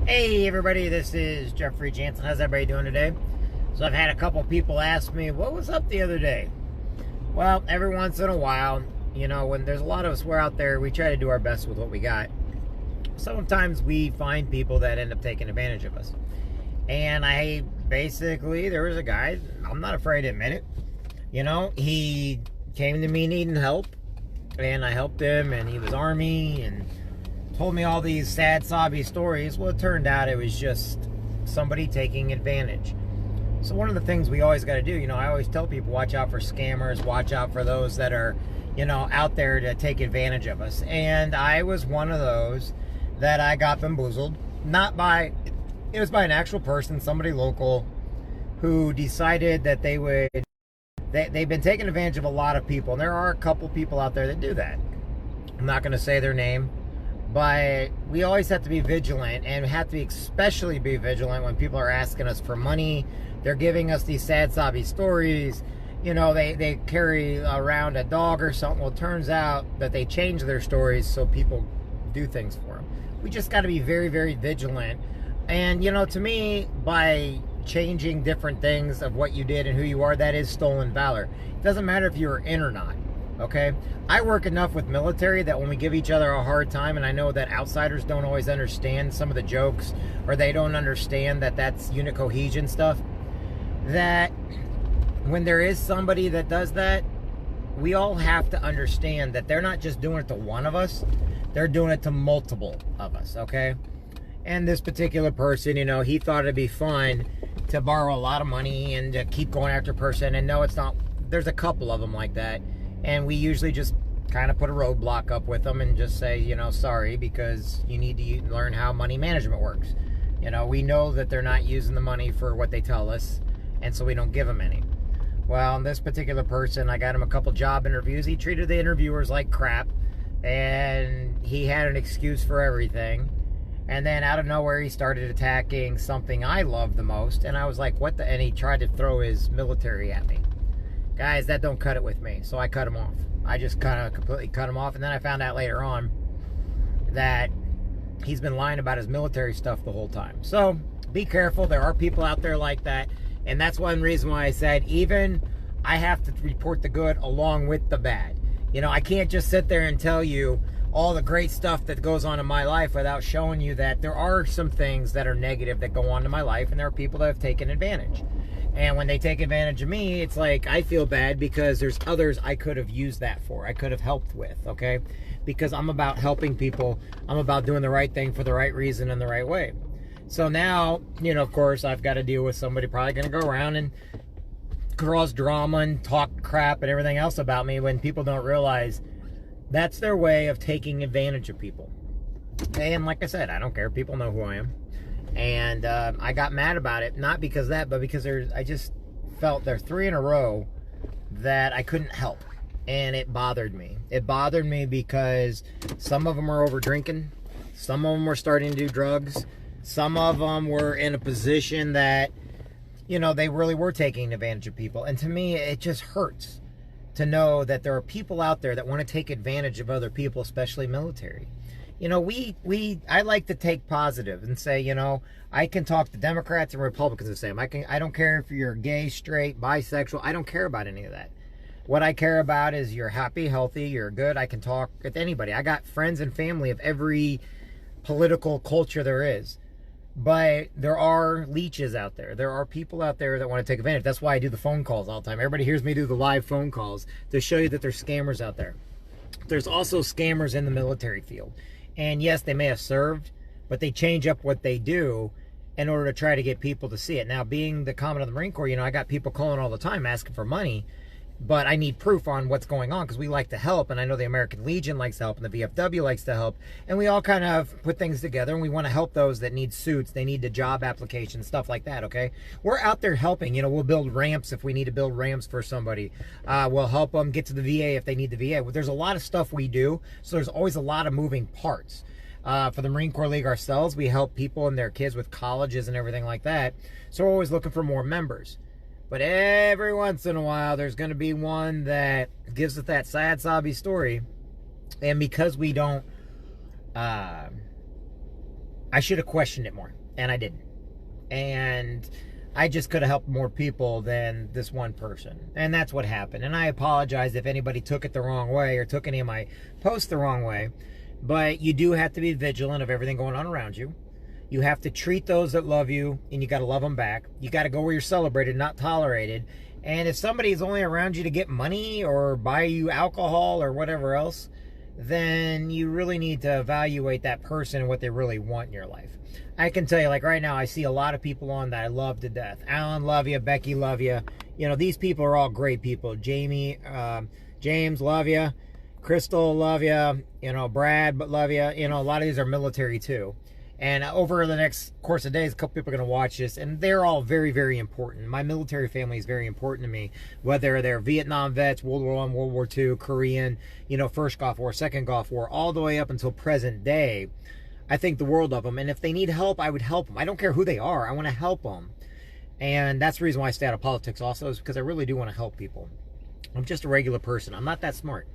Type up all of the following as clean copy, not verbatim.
Hey everybody, this is Jeffrey Jansen. How's everybody doing today? So I've had a couple people ask me, what was up the other day? Well, every once in a while, when there's a lot of us, we're out there, we try to do our best with what we got. Sometimes we find people that end up taking advantage of us. And there was a guy, I'm not afraid to admit it. He came to me needing help, and I helped him, and he was Army, and told me all these sad, sobby stories. Well, it turned out it was just somebody taking advantage. So one of the things we always got to do, I always tell people, watch out for scammers, watch out for those that are, out there to take advantage of us. And I was one of those that I got bamboozled. It was by an actual person, somebody local, who decided that they've been taking advantage of a lot of people. And there are a couple people out there that do that. I'm not going to say their name. But we always have to be vigilant, and we have to especially be vigilant when people are asking us for money. They're giving us these sad, sobby stories. They carry around a dog or something. Well, it turns out that they change their stories so people do things for them. We just got to be very, very vigilant. And, to me, by changing different things of what you did and who you are, that is stolen valor. It doesn't matter if you were in or not. Okay, I work enough with military that when we give each other a hard time, and I know that outsiders don't always understand some of the jokes, or they don't understand that that's unit cohesion stuff, that when there is somebody that does that, we all have to understand that they're not just doing it to one of us, they're doing it to multiple of us, okay? And this particular person, he thought it'd be fun to borrow a lot of money and to keep going after a person, and no, it's not. There's a couple of them like that. And we usually just kind of put a roadblock up with them and just say, sorry, because you need to learn how money management works. We know that they're not using the money for what they tell us, and so we don't give them any. Well, this particular person, I got him a couple job interviews. He treated the interviewers like crap, and he had an excuse for everything. And then out of nowhere, he started attacking something I love the most, and I was like, what the? And he tried to throw his military at me. Guys, that don't cut it with me, so I cut him off. I just kind of completely cut him off, and then I found out later on that he's been lying about his military stuff the whole time. So be careful. There are people out there like that, and that's one reason why I said even I have to report the good along with the bad. I can't just sit there and tell you all the great stuff that goes on in my life without showing you that there are some things that are negative that go on in my life, and there are people that have taken advantage. And when they take advantage of me, it's like I feel bad because there's others I could have used that for. I could have helped with, okay? Because I'm about helping people. I'm about doing the right thing for the right reason and the right way. So now, of course, I've got to deal with somebody probably going to go around and cause drama and talk crap and everything else about me when people don't realize that's their way of taking advantage of people. And like I said, I don't care. People know who I am. And I got mad about it, not because of that, but because I just felt there's 3 in a row that I couldn't help. And it bothered me. It bothered me because some of them are over drinking. Some of them were starting to do drugs. Some of them were in a position that, they really were taking advantage of people. And to me, it just hurts to know that there are people out there that want to take advantage of other people, especially military. I like to take positive and say, I can talk to Democrats and Republicans the same. I don't care if you're gay, straight, bisexual. I don't care about any of that. What I care about is you're happy, healthy, you're good. I can talk with anybody. I got friends and family of every political culture there is. But there are leeches out there. There are people out there that want to take advantage. That's why I do the phone calls all the time. Everybody hears me do the live phone calls to show you that there's scammers out there. There's also scammers in the military field. And yes, they may have served, but they change up what they do in order to try to get people to see it. Now, being the Commandant of the Marine Corps, I got people calling all the time asking for money, but I need proof on what's going on because we like to help, and I know the American Legion likes to help, and the VFW likes to help, and we all kind of put things together, and we want to help those that need suits, they need the job applications, stuff like that, okay? We're out there helping. We'll build ramps if we need to build ramps for somebody. We'll help them get to the VA if they need the VA. There's a lot of stuff we do, so there's always a lot of moving parts. For the Marine Corps League ourselves, we help people and their kids with colleges and everything like that, so we're always looking for more members. But every once in a while, there's going to be one that gives us that sad, sobby story. And because we don't I should have questioned it more, and I didn't. And I just could have helped more people than this one person. And that's what happened. And I apologize if anybody took it the wrong way or took any of my posts the wrong way. But you do have to be vigilant of everything going on around you. You have to treat those that love you, and you got to love them back. You got to go where you're celebrated, not tolerated. And if somebody's only around you to get money or buy you alcohol or whatever else, then you really need to evaluate that person and what they really want in your life. I can tell you, like right now, I see a lot of people on that I love to death. Alan, love you. Becky, love you. You know, these people are all great people. Jamie, James, love you. Crystal, love you. You know, Brad, but love you. You know, a lot of these are military too. And over the next course of days, a couple people are going to watch this, and they're all very, very important. My military family is very important to me, whether they're Vietnam vets, World War I, World War II, Korean, you know, First Gulf War, Second Gulf War, all the way up until present day. I think the world of them, and if they need help, I would help them. I don't care who they are. I want to help them. And that's the reason why I stay out of politics also, is because I really do want to help people. I'm just a regular person. I'm not that smart.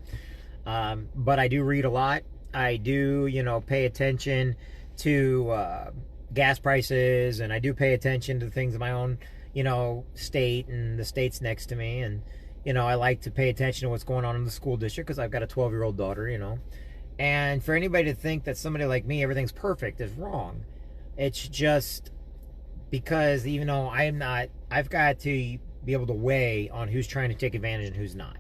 But I do read a lot. I do, you know, pay attention to gas prices, and I do pay attention to things in my own, you know, state and the states next to me. And, you know, I like to pay attention to what's going on in the school district because I've got a 12-year-old daughter, you know. And for anybody to think that somebody like me, everything's perfect, is wrong. It's just because even though I'm not, I've got to be able to weigh on who's trying to take advantage and who's not.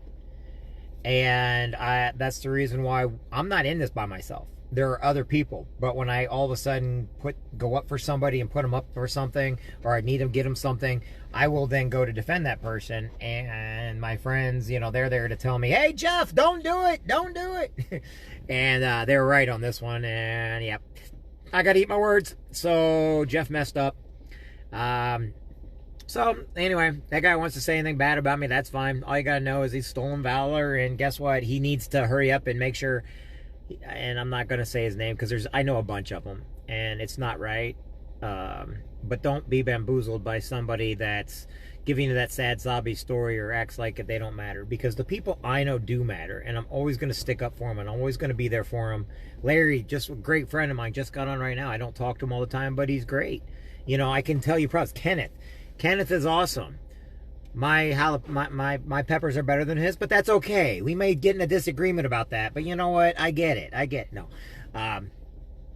And that's the reason why I'm not in this by myself. There are other people, but when I all of a sudden go up for somebody and put them up for something, or I need to get them something, I will then go to defend that person. And my friends, you know, they're there to tell me, hey, Jeff, don't do it. Don't do it. And they're right on this one. And yeah, I got to eat my words. So Jeff messed up. So anyway, that guy wants to say anything bad about me. That's fine. All you got to know is he's stolen valor. And guess what? He needs to hurry up and make sure. And I'm not going to say his name because I know a bunch of them, and it's not right. But don't be bamboozled by somebody that's giving you that sad sobby story or acts like they don't matter, because the people I know do matter, and I'm always going to stick up for them, and I'm always going to be there for them. Larry, just a great friend of mine, just got on right now. I don't talk to him all the time, but he's great. You know, I can tell you props. Kenneth is awesome. My peppers are better than his, but that's okay. We may get in a disagreement about that, but you know what? I get it. No.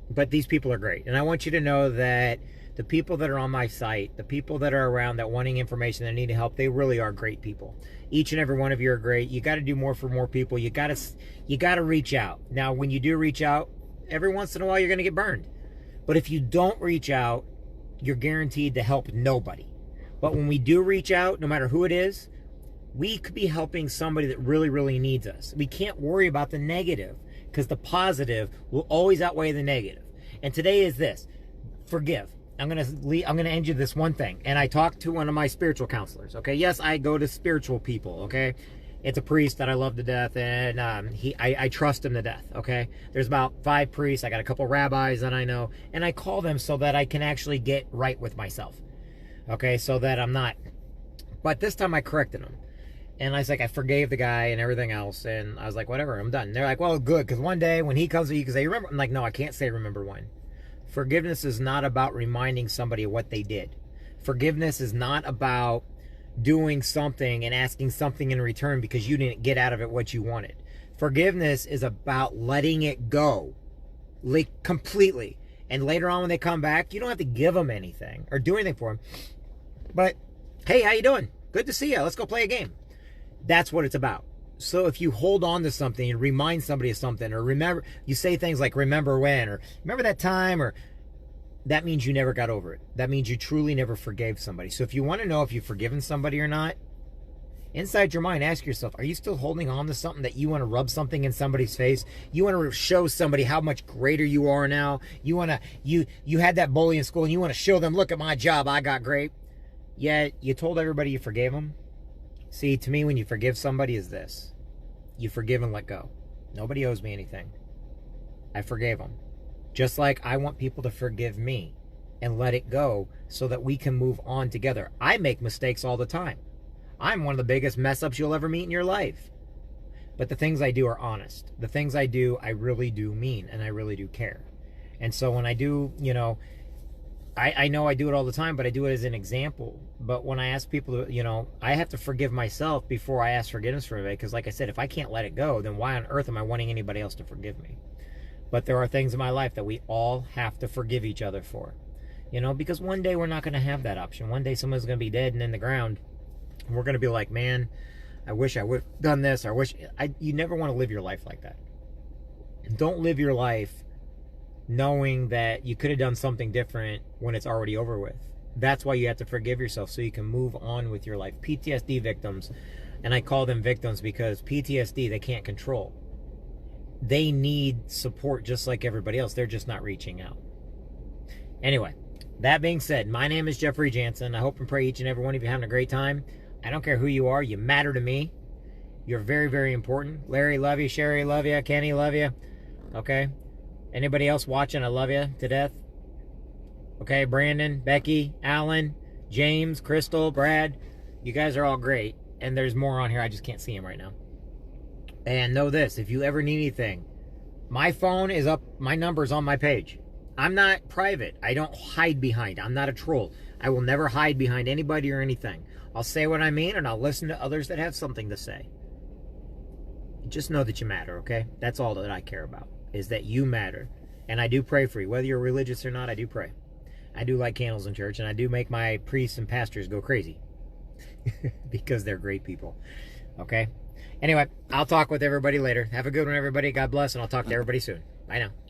But these people are great. And I want you to know that the people that are on my site, the people that are around that wanting information, that need help, they really are great people. Each and every one of you are great. You got to do more for more people. You got to reach out. Now, when you do reach out, every once in a while you're going to get burned. But if you don't reach out, you're guaranteed to help nobody. But when we do reach out, no matter who it is, we could be helping somebody that really, really needs us. We can't worry about the negative, because the positive will always outweigh the negative. And today is this: forgive. I'm gonna end you this one thing. And I talked to one of my spiritual counselors. Okay, yes, I go to spiritual people. Okay, it's a priest that I love to death, and I trust him to death. Okay, there's about 5 priests. I got a couple rabbis that I know, and I call them so that I can actually get right with myself. Okay, so that I'm not. But this time I corrected him. And I was like, I forgave the guy and everything else. And I was like, whatever, I'm done. And they're like, well, good. Because one day when he comes to you, because they remember. I'm like, no, I can't say remember when. Forgiveness is not about reminding somebody of what they did. Forgiveness is not about doing something and asking something in return because you didn't get out of it what you wanted. Forgiveness is about letting it go. Like, completely. And later on when they come back, you don't have to give them anything or do anything for them. But, hey, how you doing? Good to see you. Let's go play a game. That's what it's about. So if you hold on to something and remind somebody of something, or remember, you say things like remember when, or remember that time, or that means you never got over it. That means you truly never forgave somebody. So if you want to know if you've forgiven somebody or not, inside your mind, ask yourself, are you still holding on to something that you want to rub something in somebody's face? You want to show somebody how much greater you are now? You want to, you had that bully in school and you want to show them, look at my job, I got great. Yet you told everybody you forgave them. See, to me, when you forgive somebody is this. You forgive and let go. Nobody owes me anything. I forgave them. Just like I want people to forgive me and let it go so that we can move on together. I make mistakes all the time. I'm one of the biggest mess ups you'll ever meet in your life. But the things I do are honest. The things I do, I really do mean, and I really do care. And so when I do, you know, I know I do it all the time, but I do it as an example. But when I ask people to, you know, I have to forgive myself before I ask forgiveness for anybody. Because like I said, if I can't let it go, then why on earth am I wanting anybody else to forgive me? But there are things in my life that we all have to forgive each other for. You know, because one day we're not going to have that option. One day someone's going to be dead and in the ground. And we're going to be like, man, I wish I would have done this. Or you never want to live your life like that. Don't live your life knowing that you could have done something different when it's already over with. That's why you have to forgive yourself so you can move on with your life. PTSD victims, and I call them victims because PTSD they can't control. They need support just like everybody else. They're just not reaching out. Anyway, that being said, my name is Jeffrey Jansen. I hope and pray each and every one of you are having a great time. I don't care who you are. You matter to me. You're very, very important. Larry, love you. Sherry, love you. Kenny, love you. Okay? Anybody else watching, I love you to death. Okay, Brandon, Becky, Alan, James, Crystal, Brad. You guys are all great. And there's more on here. I just can't see them right now. And know this, if you ever need anything, my phone is up. My number's on my page. I'm not private. I don't hide behind. I'm not a troll. I will never hide behind anybody or anything. I'll say what I mean, and I'll listen to others that have something to say. Just know that you matter, okay? That's all that I care about, is that you matter. And I do pray for you. Whether you're religious or not, I do pray. I do light candles in church, and I do make my priests and pastors go crazy. Because they're great people. Okay? Anyway, I'll talk with everybody later. Have a good one, everybody. God bless, and I'll talk to everybody soon. Bye now.